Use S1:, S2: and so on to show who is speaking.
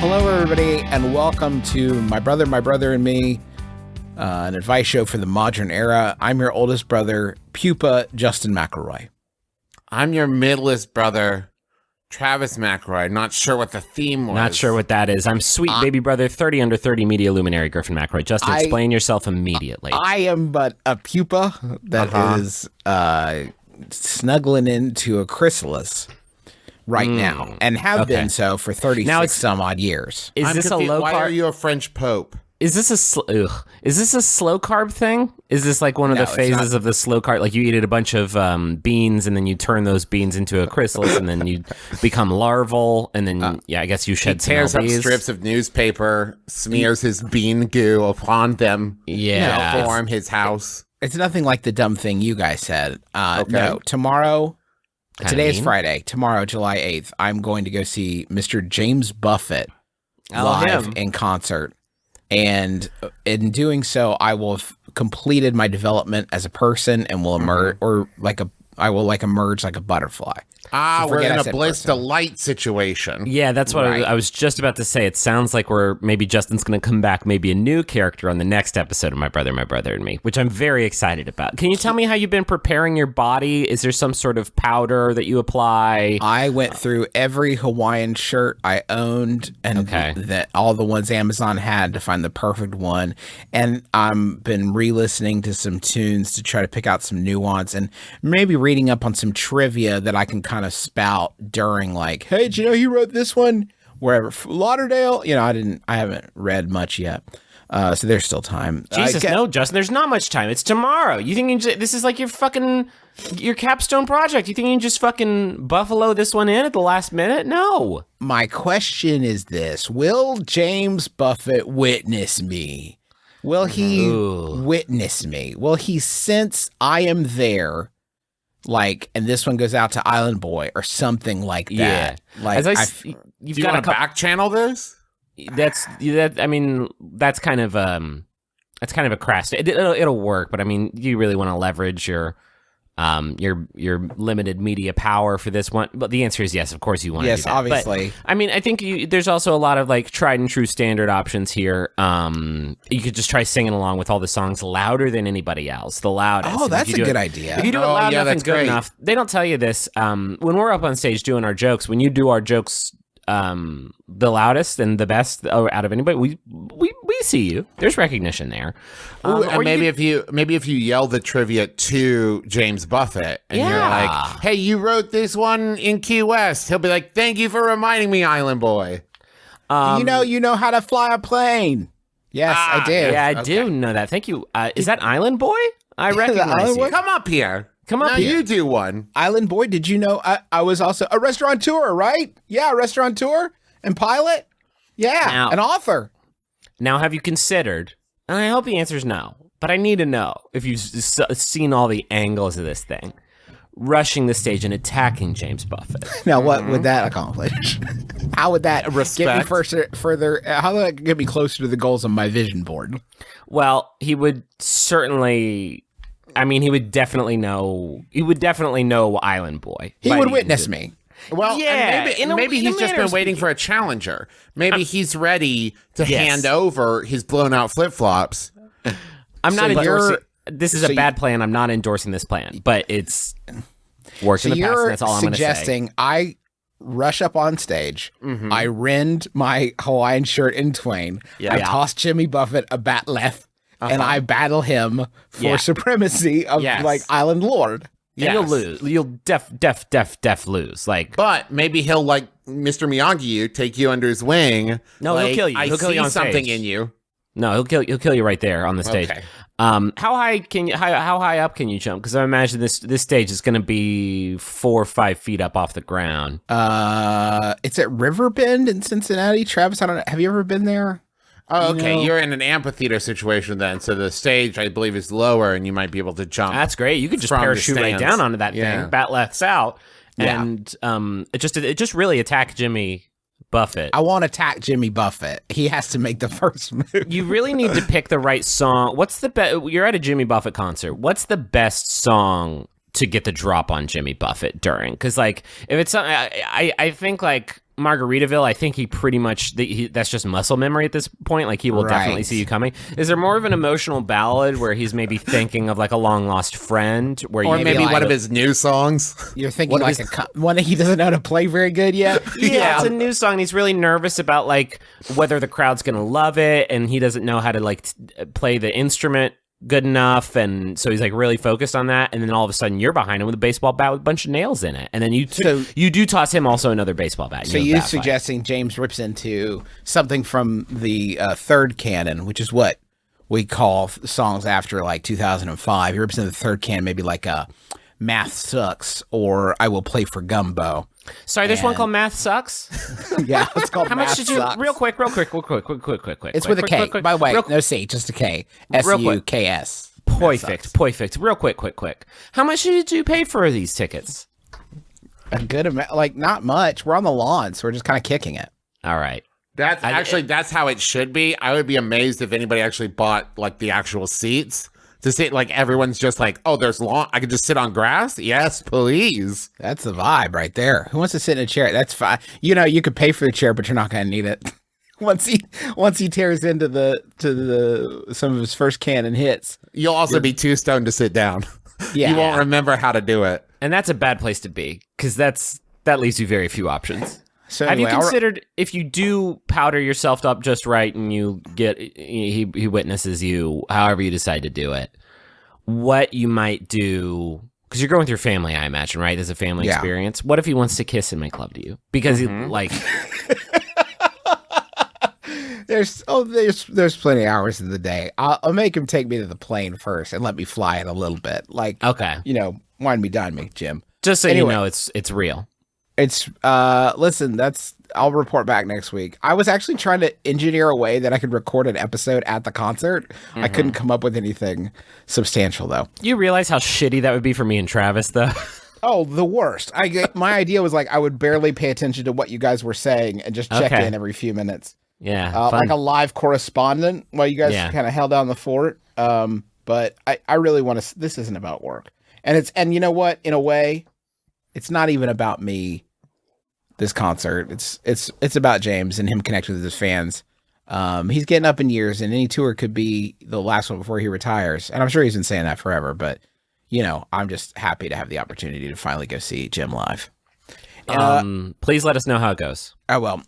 S1: Hello, everybody, and welcome to My Brother, and Me, an advice show for the modern era. I'm your oldest brother, Pupa Justin McElroy.
S2: I'm your middlest brother, Travis McElroy. Not sure what the theme was.
S3: Not sure what that is. I'm sweet baby brother, 30 under 30 media luminary Griffin McElroy. Justin, explain yourself immediately.
S1: I am but a pupa that is snuggling into a chrysalis right now, and have been so for 36 some odd years.
S3: Is this a low carb?
S2: Why are you a French Pope?
S3: Is this a slow carb thing? Is this like one of the phases of the slow carb? Like you eat a bunch of beans and then you turn those beans into a chrysalis and then you become larval and then I guess you shed some
S2: tears up
S3: LBs.
S2: strips of newspaper, smears his bean goo upon them.
S3: Yeah,
S2: to form his house.
S1: It's nothing like the dumb thing you guys said. No, tomorrow. Today is Friday. Tomorrow, July 8th, I'm going to go see Mr. James Buffett live in concert. And in doing so, I will have completed my development as a person and will emerge, I will emerge like a butterfly.
S2: We're in a bliss delight situation.
S3: Yeah, that's what I was just about to say. It sounds like maybe Justin's going to come back, maybe a new character on the next episode of My Brother, and Me, which I'm very excited about. Can you tell me how you've been preparing your body? Is there some sort of powder that you apply?
S1: I went through every Hawaiian shirt I owned and that all the ones Amazon had to find the perfect one. And I've been re-listening to some tunes to try to pick out some nuance and maybe reading up on some trivia that I can kind of spout during, like, hey, did you know he wrote this one wherever Lauderdale? I haven't read much yet, so there's still time.
S3: No, Justin, there's not much time. It's tomorrow. You think this is like your capstone project? You think you can just fucking buffalo this one in at the last minute? No.
S1: My question is this: will James Buffett witness me? Will he witness me? Will he sense I am there? And this one goes out to Island Boy or something like that.
S3: Yeah.
S2: You've got to back channel this?
S3: That's kind of a crass. It'll work, but I mean, you really want to leverage your limited media power for this one? But the answer is yes. Of course, you want to do that. Yes,
S1: obviously.
S3: But, I mean, I think there's also a lot of tried and true standard options here. You could just try singing along with all the songs louder than anybody else. The loudest.
S1: Oh, that's a good idea.
S3: If you do it loud enough and good enough, they don't tell you this. When we're up on stage doing our jokes, when you do our jokes the loudest and the best out of anybody, we see you. There's recognition there.
S2: And maybe if you yell the trivia to James Buffett and you're like, hey, you wrote this one in Key West, he'll be like, thank you for reminding me, Island Boy.
S1: You know how to fly a plane. Yes, I do.
S3: Yeah, I do know that. Thank you. Is that Island Boy? I recognize you.
S2: Come up here.
S3: Come up here.
S2: You do one.
S1: Island Boy, did you know I was also a restaurateur, right? Yeah, restaurateur and pilot. Yeah, an author.
S3: Now, have you considered, and I hope the answer is no, but I need to know if you've seen all the angles of this thing, rushing the stage and attacking James Buffett.
S1: Now, what would that accomplish? How would that get me further? How would that get me closer to the goals on my vision board?
S3: Well, he would certainly... he would definitely know. He would definitely know Island Boy.
S1: He would witness me.
S2: Well, yeah, maybe he's just been waiting for a challenger. Maybe he's ready to hand over his blown out flip flops.
S3: I'm not endorsing. This is a bad plan. I'm not endorsing this plan, but it's worked in the past. And that's all I'm going to say.
S1: Suggesting I rush up on stage. I rend my Hawaiian shirt in twain. I toss Jimmy Buffett a bat left. And I battle him for supremacy of Island Lord.
S3: And you'll lose. You'll def lose.
S2: But maybe he'll Mr. Miyagi take you under his wing.
S3: No, he'll kill you. He'll kill you on
S2: something
S3: stage.
S2: In you.
S3: No, he'll kill you right there on the stage.
S2: Okay.
S3: How high up can you jump? Because I imagine this stage is going to be 4 or 5 feet up off the ground.
S1: It's at Riverbend in Cincinnati. Travis, I don't know. Have you ever been there?
S2: Oh, okay. You're in an amphitheater situation then. So the stage, I believe, is lower and you might be able to jump.
S3: That's great. You could just parachute right down onto that thing, bat lefts out, and it just really attack Jimmy Buffett.
S1: I want to attack Jimmy Buffett. He has to make the first move.
S3: You really need to pick the right song. What's the best? You're at a Jimmy Buffett concert. What's the best song to get the drop on Jimmy Buffett during? Because if it's, I think Margaritaville, I think he pretty much that's just muscle memory at this point. Like he will definitely see you coming. Is there more of an emotional ballad where he's maybe thinking of like a long lost friend, where
S2: or maybe one of his new songs?
S1: You're thinking like one that he doesn't know how to play very good yet.
S3: Yeah, it's a new song. And he's really nervous about like whether the crowd's gonna love it, and he doesn't know how to like play the instrument good enough, and so he's like really focused on that, and then all of a sudden you're behind him with a baseball bat with a bunch of nails in it, and then you do toss him also another baseball bat.
S1: So you're suggesting James rips into something from the third canon, which is what we call songs after like 2005. He rips into the third canon, maybe like a Math Sucks or I Will Play for Gumbo.
S3: Sorry, there's one called Math Sucks?
S1: Yeah, it's called
S3: How
S1: Math
S3: much did you,
S1: Sucks.
S3: real quick.
S1: It's with a K, by the way, no C, just a K. S-U-K-S.
S3: Perfect. Real quick. How much did you pay for these tickets?
S1: A good amount, like not much. We're on the lawn, so we're just kind of kicking it.
S3: All right.
S2: That's how it should be. I would be amazed if anybody actually bought like the actual seats. To sit like everyone's just like, oh, there's lawn. I could just sit on grass. Yes, please.
S1: That's the vibe right there. Who wants to sit in a chair? That's fine. You know, you could pay for the chair, but you're not going to need it. once he tears into some of his first canon hits,
S2: you'll also be too stoned to sit down.
S1: Yeah,
S2: you won't remember how to do it,
S3: and that's a bad place to be because that leaves you very few options.
S1: So
S3: have
S1: anyway,
S3: you considered if you do powder yourself up just right and you get he witnesses you, however you decide to do it, what you might do? Because you're going with your family, I imagine, right? There's a family experience. What if he wants to kiss and make love to you? Because he like.
S1: There's plenty of hours in the day. I'll make him take me to the plane first and let me fly it a little bit. Like,
S3: okay,
S1: wine me, dine me, Jim.
S3: Just so you know, it's real.
S1: It's listen, I'll report back next week. I was actually trying to engineer a way that I could record an episode at the concert. I couldn't come up with anything substantial though.
S3: You realize how shitty that would be for me and Travis though?
S1: Oh, the worst. My idea was like I would barely pay attention to what you guys were saying and just check in every few minutes.
S3: Yeah,
S1: like a live correspondent while you guys kind of held down the fort. But I really want to. This isn't about work, and you know what? In a way, it's not even about me. This concert, it's about James and him connecting with his fans. He's getting up in years, and any tour could be the last one before he retires. And I'm sure he's been saying that forever. But I'm just happy to have the opportunity to finally go see Jim live.
S3: Please let us know how it goes.
S1: I will.